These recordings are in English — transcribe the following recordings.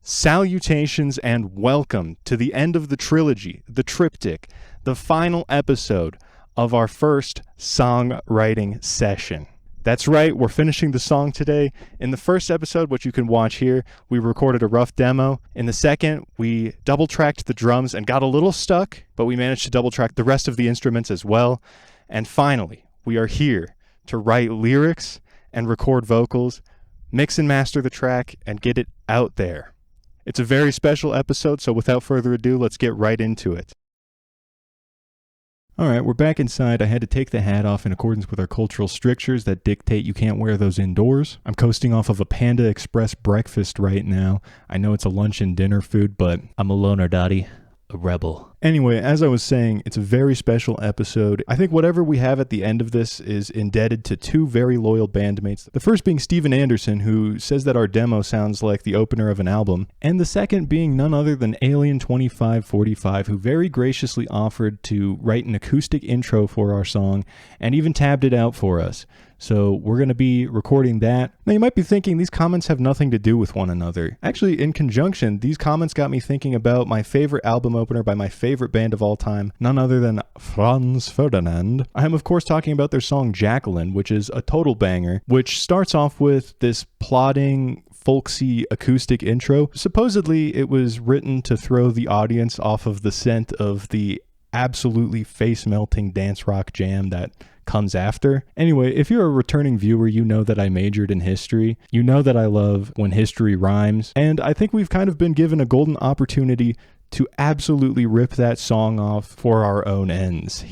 Salutations and welcome to the end of the trilogy, the triptych, the final episode of our first songwriting session. That's right, we're finishing the song today. In the first episode, which you can watch here, we recorded a rough demo. In the second, we double-tracked the drums and got a little stuck, but we managed to double-track the rest of the instruments as well. And finally, we are here to write lyrics and record vocals, mix and master the track, and get it out there. It's a very special episode, so without further ado, let's get right into it. Alright, we're back inside. I had to take the hat off in accordance with our cultural strictures that dictate you can't wear those indoors. I'm coasting off of a Panda Express breakfast right now. I know it's a lunch and dinner food, but I'm a loner, daddy. A rebel. Anyway, as I was saying, it's a very special episode. I think whatever we have at the end of this is indebted to two very loyal bandmates. The first being Steven Anderson, who says that our demo sounds like the opener of an album, and the second being none other than Alien2545, who very graciously offered to write an acoustic intro for our song and even tabbed it out for us. So we're going to be recording that. Now you might be thinking these comments have nothing to do with one another. Actually, in conjunction, these comments got me thinking about my favorite album opener by my favorite band of all time, none other than Franz Ferdinand. I am of course talking about their song Jacqueline, which is a total banger, which starts off with this plodding, folksy acoustic intro. Supposedly it was written to throw the audience off of the scent of the absolutely face-melting dance rock jam that comes after. Anyway, if you're a returning viewer, you know that I majored in history. You know that I love when history rhymes. And I think we've kind of been given a golden opportunity to absolutely rip that song off for our own ends.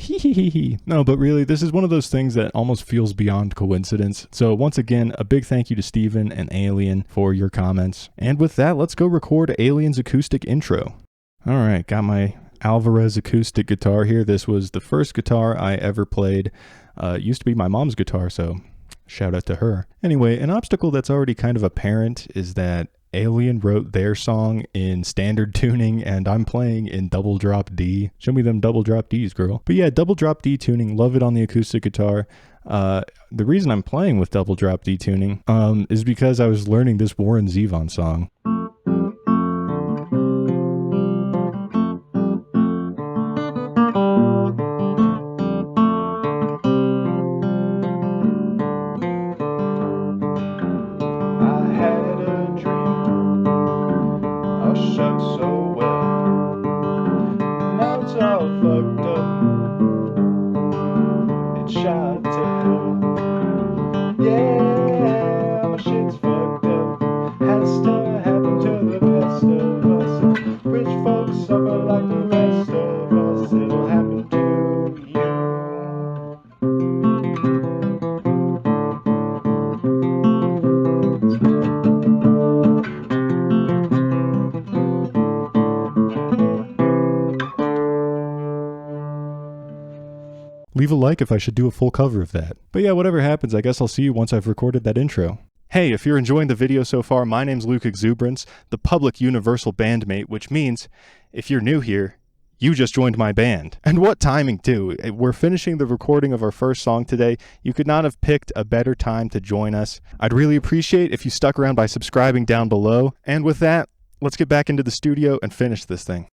No, but really, this is one of those things that almost feels beyond coincidence. So once again, a big thank you to Steven and Alien for your comments. And with that, let's go record Alien's acoustic intro. All right, got my Alvarez acoustic guitar here. This was the first guitar I ever played. It used to be my mom's guitar, so shout out to her. Anyway, an obstacle that's already kind of apparent is that Alien wrote their song in standard tuning and I'm playing in double drop D. Show me them double drop Ds, girl. But yeah, double drop D tuning, love it on the acoustic guitar. The reason I'm playing with double drop D tuning is because I was learning this Warren Zevon song. Leave a like if I should do a full cover of that. But yeah, whatever happens, I guess I'll see you once I've recorded that intro. Hey, if you're enjoying the video so far, my name's Luke Exuberance, the public universal bandmate, which means, if you're new here, you just joined my band. And what timing too. We're finishing the recording of our first song today. You could not have picked a better time to join us. I'd really appreciate if you stuck around by subscribing down below. And with that, let's get back into the studio and finish this thing.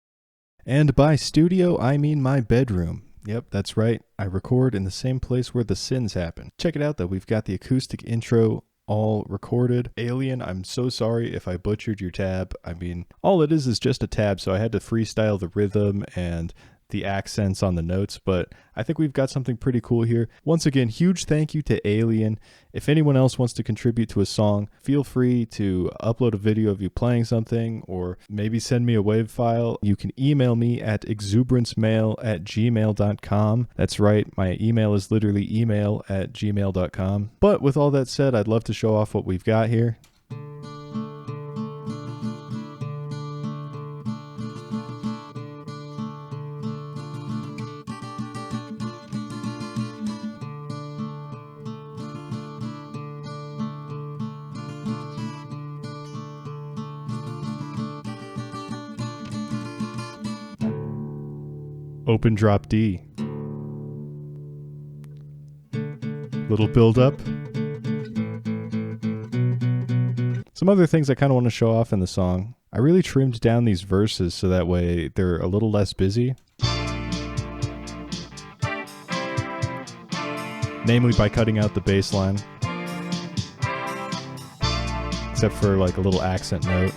And by studio, I mean my bedroom. Yep, that's right. I record in the same place where the sins happen. Check it out though. We've got the acoustic intro all recorded. Alien, I'm so sorry if I butchered your tab. I mean, all it is just a tab, so I had to freestyle the rhythm and the accents on the notes, but I think we've got something pretty cool here. Once again, huge thank you to Alien. If anyone else wants to contribute to a song, feel free to upload a video of you playing something or maybe send me a WAV file. You can email me at exuberancemail@gmail.com. That's right, my email is literally email@gmail.com. But with all that said, I'd love to show off what we've got here. Open drop D. Little build up. Some other things I kind of want to show off in the song. I I really trimmed down these verses so that way they're a little less busy. Namely by cutting out the bass line. Except for like a little accent note.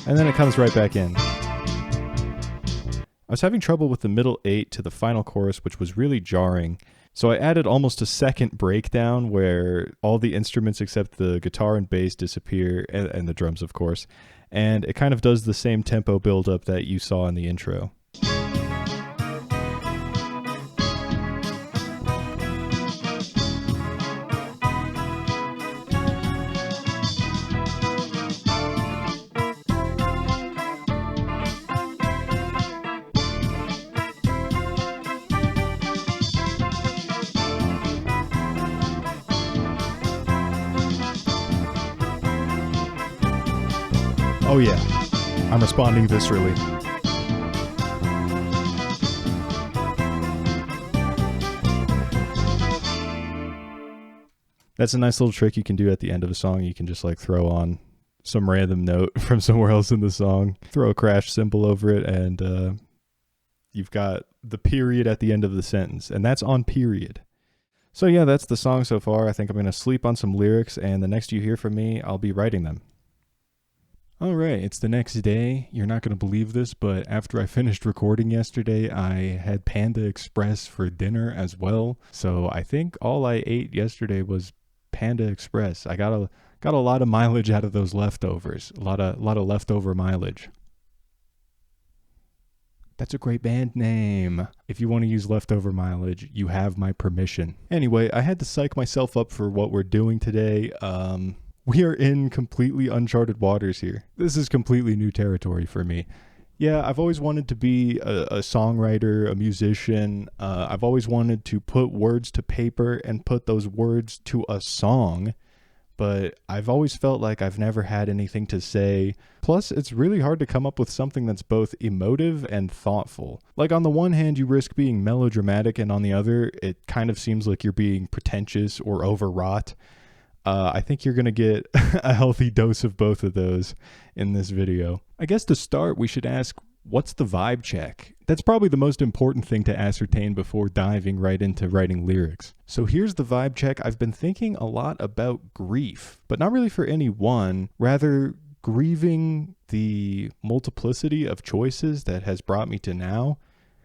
And then it comes right back in. I was having trouble with the middle 8 to the final chorus, which was really jarring. So I added almost a second breakdown where all the instruments except the guitar and bass disappear, and the drums, of course. And it kind of does the same tempo buildup that you saw in the intro. Oh yeah, I'm responding viscerally. That's a nice little trick you can do at the end of a song. You can just like throw on some random note from somewhere else in the song, throw a crash cymbal over it, and you've got the period at the end of the sentence, and that's on period. So yeah, that's the song so far. I think I'm going to sleep on some lyrics, and the next you hear from me, I'll be writing them. All right, it's the next day. You're not going to believe this, but after I finished recording yesterday, I had Panda Express for dinner as well. So I think all I ate yesterday was Panda Express. I got a lot of mileage out of those leftovers. A lot of leftover mileage. That's a great band name. If you want to use leftover mileage, you have my permission. Anyway, I had to psych myself up for what we're doing today. We are in completely uncharted waters here. This is completely new territory for me. Yeah, I've always wanted to be a songwriter, a musician. I've always wanted to put words to paper and put those words to a song. But I've always felt like I've never had anything to say. Plus, it's really hard to come up with something that's both emotive and thoughtful. Like on the one hand, you risk being melodramatic, and on the other, it kind of seems like you're being pretentious or overwrought. I think you're going to get a healthy dose of both of those in this video. I guess to start, we should ask, what's the vibe check? That's probably the most important thing to ascertain before diving right into writing lyrics. So here's the vibe check. I've been thinking a lot about grief, but not really for any one, rather grieving the multiplicity of choices that has brought me to now.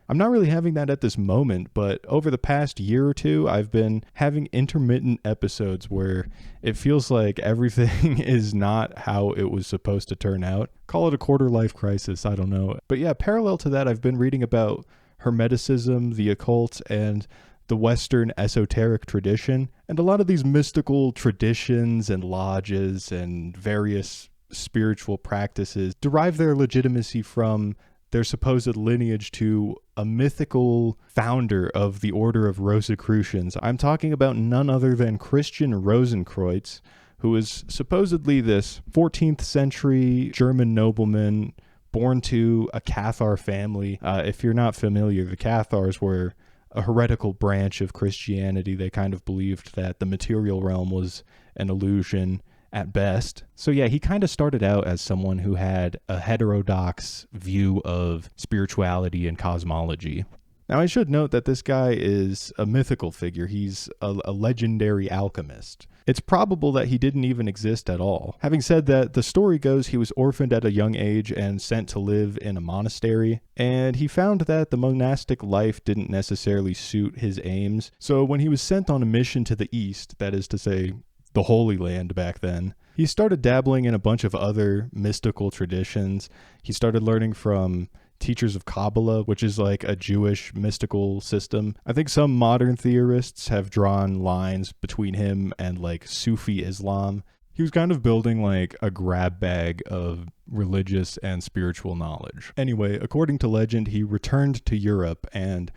I'm not really having that at this moment, but over the past year or two, I've been having intermittent episodes where it feels like everything is not how it was supposed to turn out. Call it a quarter life crisis, I don't know. But yeah, parallel to that, I've been reading about Hermeticism, the occult, and the Western esoteric tradition. And a lot of these mystical traditions and lodges and various spiritual practices derive their legitimacy from their supposed lineage to a mythical founder of the order of Rosicrucians. I'm talking about none other than Christian Rosenkreuz, who is supposedly this 14th century German nobleman born to a Cathar family. If you're not familiar, the Cathars were a heretical branch of Christianity. They kind of believed that the material realm was an illusion at best. So yeah, he kind of started out as someone who had a heterodox view of spirituality and cosmology. Now I should note that this guy is a mythical figure. He's a legendary alchemist. It's probable that he didn't even exist at all. Having said that, the story goes he was orphaned at a young age and sent to live in a monastery, and he found that the monastic life didn't necessarily suit his aims. So when he was sent on a mission to the east, that is to say, the Holy Land back then, he started dabbling in a bunch of other mystical traditions. He started learning from teachers of Kabbalah, which is like a Jewish mystical system. I think some modern theorists have drawn lines between him and like Sufi Islam. He was kind of building like a grab bag of religious and spiritual knowledge. Anyway, according to legend, he returned to Europe, and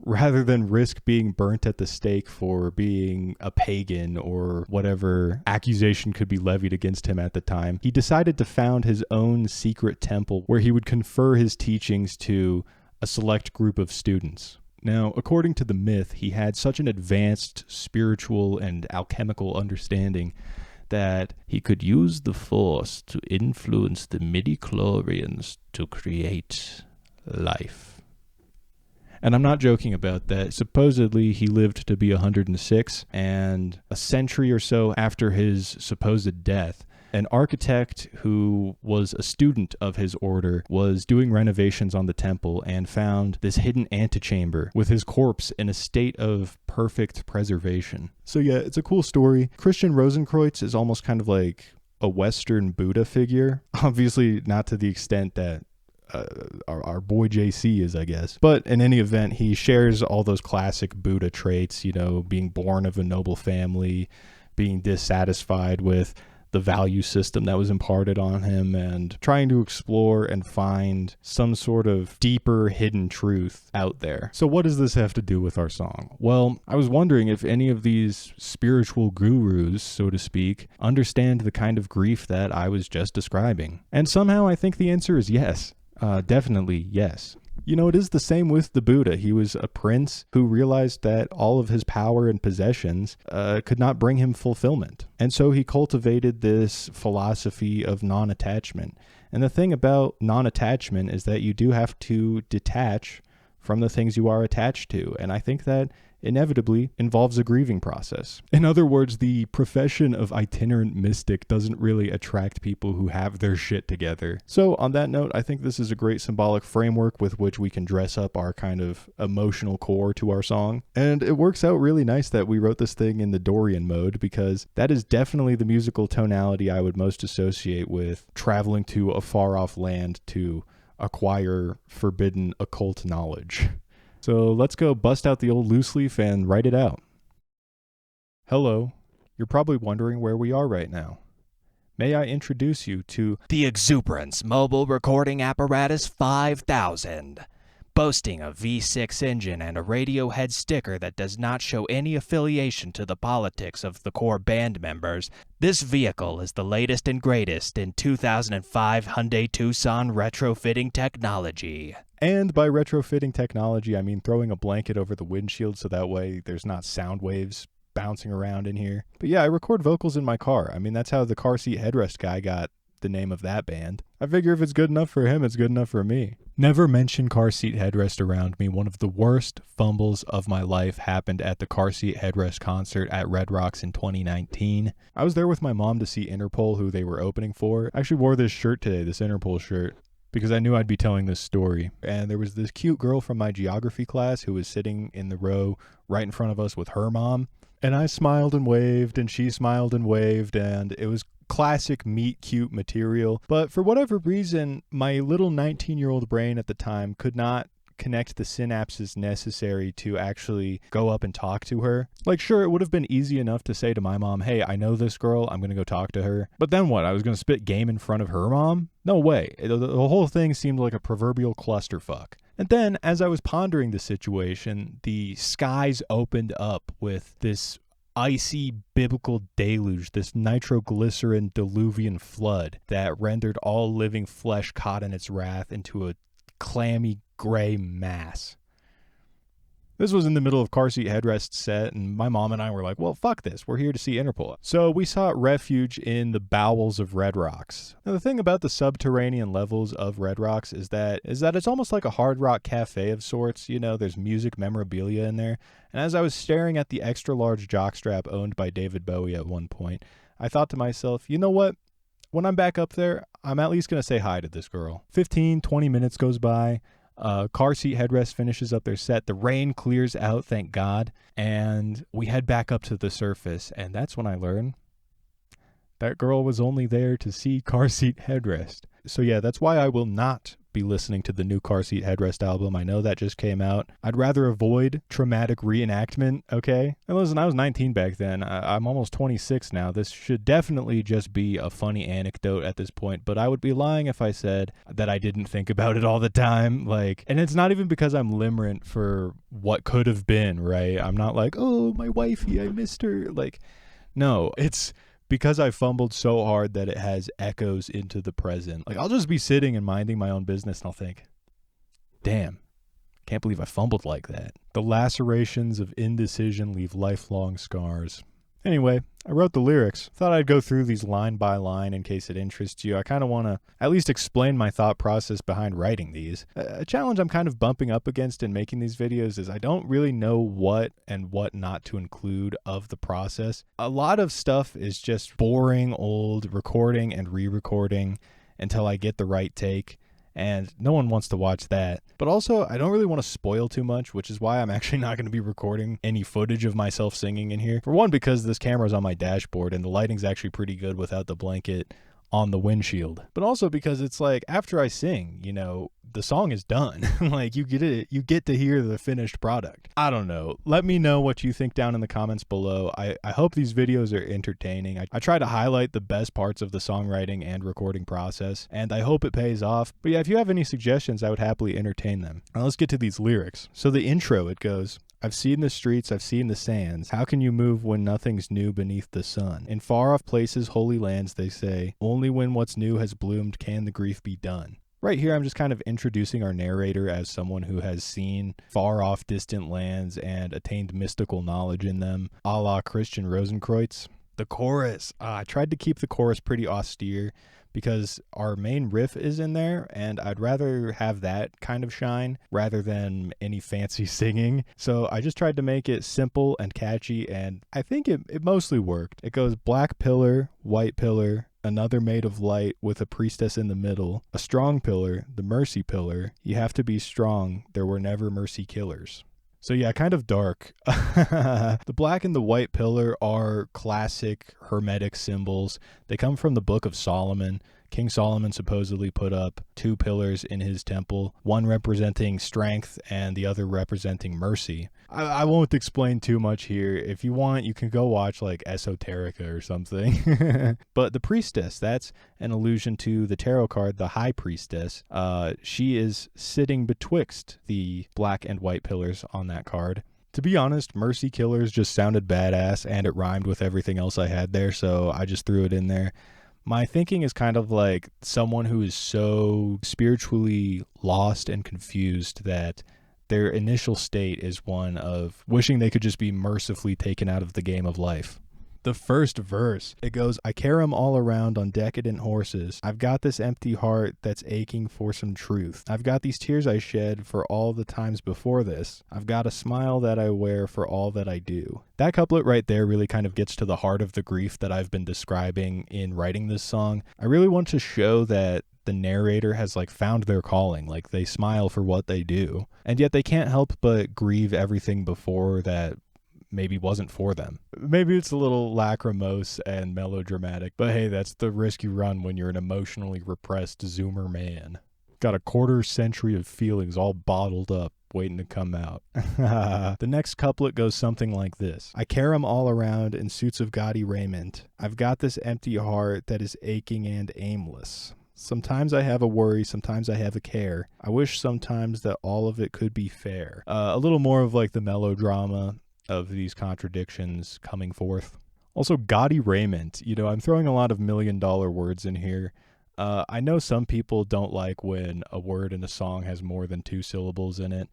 rather than risk being burnt at the stake for being a pagan or whatever accusation could be levied against him at the time, he decided to found his own secret temple where he would confer his teachings to a select group of students. Now, according to the myth, he had such an advanced spiritual and alchemical understanding that he could use the Force to influence the midi-chlorians to create life. And I'm not joking about that. Supposedly, he lived to be 106, and a century or so after his supposed death, an architect who was a student of his order was doing renovations on the temple and found this hidden antechamber with his corpse in a state of perfect preservation. So yeah, it's a cool story. Christian Rosenkreuz is almost kind of like a Western Buddha figure. Obviously not to the extent that our boy JC is, I guess. But in any event, he shares all those classic Buddha traits, being born of a noble family, being dissatisfied with the value system that was imparted on him, and trying to explore and find some sort of deeper hidden truth out there. So what does this have to do with our song? Well, I was wondering if any of these spiritual gurus, so to speak, understand the kind of grief that I was just describing. And somehow I think the answer is yes. Definitely yes. It is the same with the Buddha. He was a prince who realized that all of his power and possessions could not bring him fulfillment. And so he cultivated this philosophy of non-attachment. And the thing about non-attachment is that you do have to detach from the things you are attached to. And I think that inevitably involves a grieving process. In other words, the profession of itinerant mystic doesn't really attract people who have their shit together. So on that note, I think this is a great symbolic framework with which we can dress up our kind of emotional core to our song. And it works out really nice that we wrote this thing in the Dorian mode, because that is definitely the musical tonality I would most associate with traveling to a far off land to acquire forbidden occult knowledge. So let's go bust out the old loose leaf and write it out. Hello, you're probably wondering where we are right now. May I introduce you to the Exuberance Mobile Recording Apparatus 5000. Boasting a V6 engine and a Radiohead sticker that does not show any affiliation to the politics of the core band members, this vehicle is the latest and greatest in 2005 Hyundai Tucson retrofitting technology. And by retrofitting technology, I mean throwing a blanket over the windshield so that way there's not sound waves bouncing around in here. But yeah, I record vocals in my car. I mean, that's how the car seat headrest guy got the name of that band. I figure if it's good enough for him, it's good enough for me. Never mention car seat headrest around me. One of the worst fumbles of my life happened at the car seat headrest concert at Red Rocks in 2019. I was there with my mom to see Interpol, who they were opening for. I actually wore this shirt today, this Interpol shirt, because I knew I'd be telling this story. And there was this cute girl from my geography class who was sitting in the row right in front of us with her mom. And I smiled and waved, and she smiled and waved, and it was classic meet cute material. But for whatever reason, my little 19-year-old brain at the time could not connect the synapses necessary to actually go up and talk to her. Like, sure, it would have been easy enough to say to my mom, hey, I know this girl, I'm going to go talk to her. But then what? I was going to spit game in front of her mom? No way. The whole thing seemed like a proverbial clusterfuck. And then, as I was pondering the situation, the skies opened up with this icy biblical deluge, this nitroglycerin diluvian flood that rendered all living flesh caught in its wrath into a clammy gray mass. This was in the middle of car seat headrest set, and my mom and I were like, well, fuck this. We're here to see Interpol. So we sought refuge in the bowels of Red Rocks. Now, the thing about the subterranean levels of Red Rocks is that it's almost like a hard rock cafe of sorts. There's music memorabilia in there. And as I was staring at the extra large jockstrap owned by David Bowie at one point, I thought to myself, you know what? When I'm back up there, I'm at least going to say hi to this girl. 15, 20 minutes goes by. Car seat headrest finishes up their set. The rain clears out, thank God. And we head back up to the surface. And that's when I learned that girl was only there to see car seat headrest. So yeah, that's why I will not be listening to the new car seat headrest album. I know that just came out. I'd rather avoid traumatic reenactment, okay? And listen, I was 19 back then. I'm almost 26 now. This should definitely just be a funny anecdote at this point, but I would be lying if I said that I didn't think about it all the time. And it's not even because I'm limerent for what could have been, right? I'm not like, oh, my wifey, I missed her. No, it's because I fumbled so hard that it has echoes into the present. I'll just be sitting and minding my own business and I'll think, damn, can't believe I fumbled like that. The lacerations of indecision leave lifelong scars. Anyway, I wrote the lyrics. Thought I'd go through these line by line in case it interests you. I kind of want to at least explain my thought process behind writing these. A challenge I'm kind of bumping up against in making these videos is I don't really know what and what not to include of the process. A lot of stuff is just boring old recording and re-recording until I get the right take. And no one wants to watch that. But also, I don't really want to spoil too much, which is why I'm actually not going to be recording any footage of myself singing in here. For one, because this camera's on my dashboard and the lighting's actually pretty good without the blanket on the windshield. But also because it's like, after I sing, you know, the song is done. Like, you get to hear the finished product. I don't know. Let me know what you think down in the comments below. I hope these videos are entertaining. I try to highlight the best parts of the songwriting and recording process, and I hope it pays off. But yeah, if you have any suggestions, I would happily entertain them. Now let's get to these lyrics. So the intro, it goes, I've seen the streets, I've seen the sands. How can you move when nothing's new beneath the sun? In far-off places, holy lands, they say, only when what's new has bloomed can the grief be done. Right here, I'm just kind of introducing our narrator as someone who has seen far-off distant lands and attained mystical knowledge in them, a la Christian Rosenkreuz. The chorus, I tried to keep the chorus pretty austere because our main riff is in there, and I'd rather have that kind of shine rather than any fancy singing. So I just tried to make it simple and catchy, and I think it mostly worked. It goes black pillar, white pillar, another made of light with a priestess in the middle, a strong pillar, the mercy pillar. You have to be strong, there were never mercy killers. So yeah, kind of dark. The black and the white pillar are classic Hermetic symbols. They come from the Book of Solomon. King Solomon supposedly put up 2 pillars in his temple, one representing strength and the other representing mercy. I won't explain too much here. If you want, you can go watch like Esoterica or something. But the priestess, that's an allusion to the tarot card, the High Priestess. She is sitting betwixt the black and white pillars on that card. To be honest, Mercy Killers just sounded badass and it rhymed with everything else I had there, so I just threw it in there. My thinking is kind of like someone who is so spiritually lost and confused that their initial state is one of wishing they could just be mercifully taken out of the game of life. The first verse, it goes, I carry 'em all around on decadent horses. I've got this empty heart that's aching for some truth. I've got these tears I shed for all the times before this. I've got a smile that I wear for all that I do. That couplet right there really kind of gets to the heart of the grief that I've been describing in writing this song. I really want to show that the narrator has like found their calling, like they smile for what they do, and yet they can't help but grieve everything before that maybe wasn't for them. Maybe it's a little lachrymose and melodramatic, but hey, that's the risk you run when you're an emotionally repressed Zoomer man. Got a quarter century of feelings all bottled up, waiting to come out. The next couplet goes something like this. I carry 'em all around in suits of gaudy raiment. I've got this empty heart that is aching and aimless. Sometimes I have a worry, sometimes I have a care. I wish sometimes that all of it could be fair. A little more of like the melodrama of these contradictions coming forth. Also, gaudy raiment. You know, I'm throwing a lot of $1 million words in here. I know some people don't like when a word in a song has more than 2 syllables in it.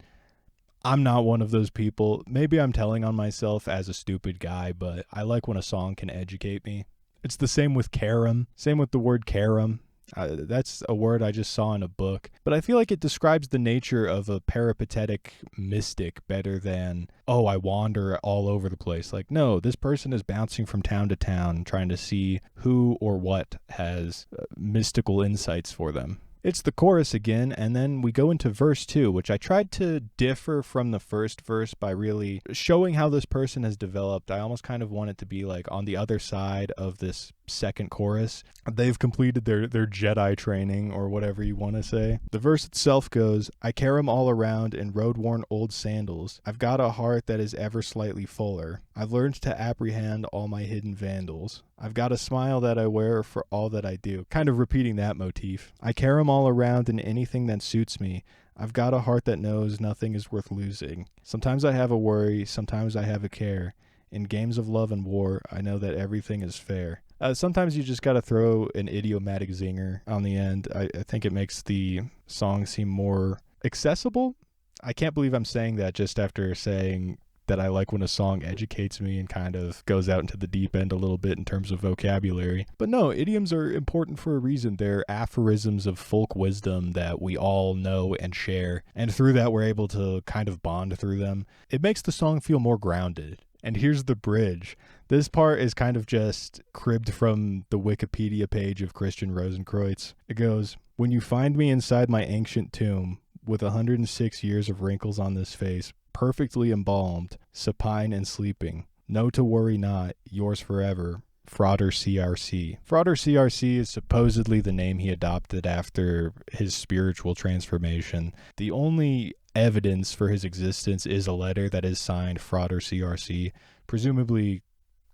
I'm not one of those people. Maybe I'm telling on myself as a stupid guy, but I like when a song can educate me. It's the same with carom. Same with the word carom. That's a word I just saw in a book, but I feel like it describes the nature of a peripatetic mystic better than, oh, I wander all over the place. Like, no, this person is bouncing from town to town trying to see who or what has mystical insights for them. It's the chorus again, and then we go into verse 2, which I tried to differ from the first verse by really showing how this person has developed. I almost kind of want it to be like on the other side of this second chorus. They've completed their Jedi training, or whatever you want to say. The verse itself goes, I carry 'em all around in road-worn old sandals. I've got a heart that is ever slightly fuller. I've learned to apprehend all my hidden vandals. I've got a smile that I wear for all that I do. Kind of repeating that motif. I carry 'em all around in anything that suits me. I've got a heart that knows nothing is worth losing. Sometimes I have a worry, sometimes I have a care. In games of love and war, I know that everything is fair. Sometimes you just got to throw an idiomatic zinger on the end. I think it makes the song seem more accessible. I can't believe I'm saying that just after saying that I like when a song educates me and kind of goes out into the deep end a little bit in terms of vocabulary. But no, idioms are important for a reason. They're aphorisms of folk wisdom that we all know and share. And through that, we're able to kind of bond through them. It makes the song feel more grounded. And here's the bridge. This part is kind of just cribbed from the Wikipedia page of Christian Rosenkreuz. It goes, "When you find me inside my ancient tomb, with 106 years of wrinkles on this face, perfectly embalmed, supine and sleeping, know to worry not, yours forever, Frater C. Frater C is supposedly the name he adopted after his spiritual transformation. The only evidence for his existence is a letter that is signed Frater C, presumably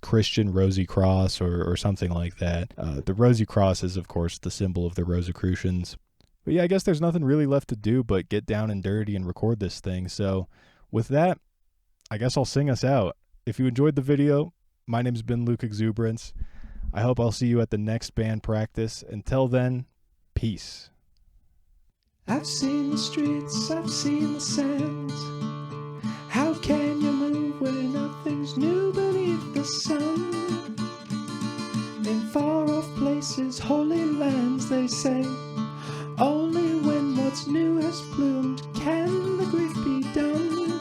Christian Rosy Cross or something like that. The Rosy Cross is, of course, the symbol of the Rosicrucians. But yeah, I guess there's nothing really left to do but get down and dirty and record this thing. So with that, I guess I'll sing us out. If you enjoyed the video, my name's been Luke Exuberance. I hope I'll see you at the next band practice. Until then, peace. I've seen the streets, I've seen the sands. How can you move when nothing's new beneath the sun? In far off places, holy lands, they say, only when what's new has bloomed can the grief be done.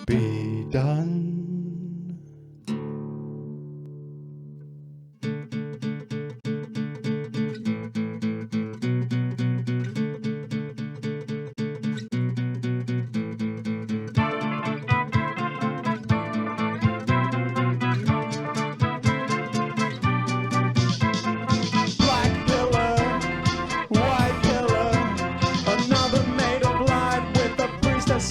Be done.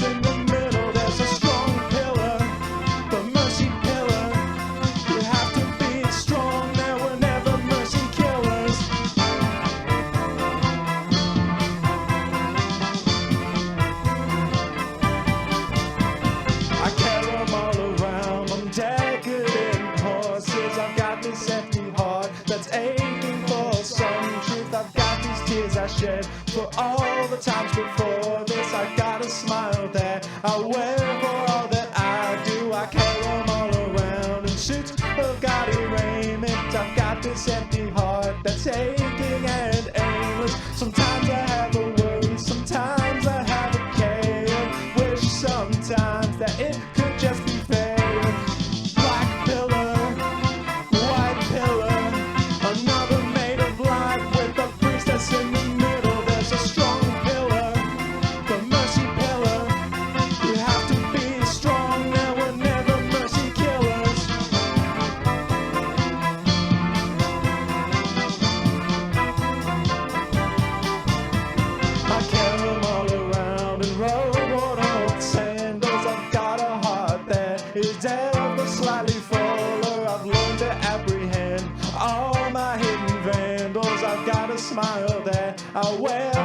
In the middle, there's a strong pillar, the mercy pillar. You have to be strong, there were never mercy killers. I carry them all around, I'm decadent horses. I've got this empty heart that's aching for some truth. I've got these tears I shed for all the times before this. I got a smile that I wear for all that I do. I carry them all around in suits of gaudy raiment. I've got this empty heart that's aching and aimless. Sometimes I have a worry, sometimes I have a care. Wish sometimes that it could just be fair. Black pillar, white pillar, another made of light with a priestess in the middle. There's a strong pillar, the mercy pillar. You have to be strong, there were never mercy killers. I carry them all around in road-worn old sandals. I've got a heart that is ever slightly fuller. I've learned to apprehend all my hidden vandals. I've got a smile that I wear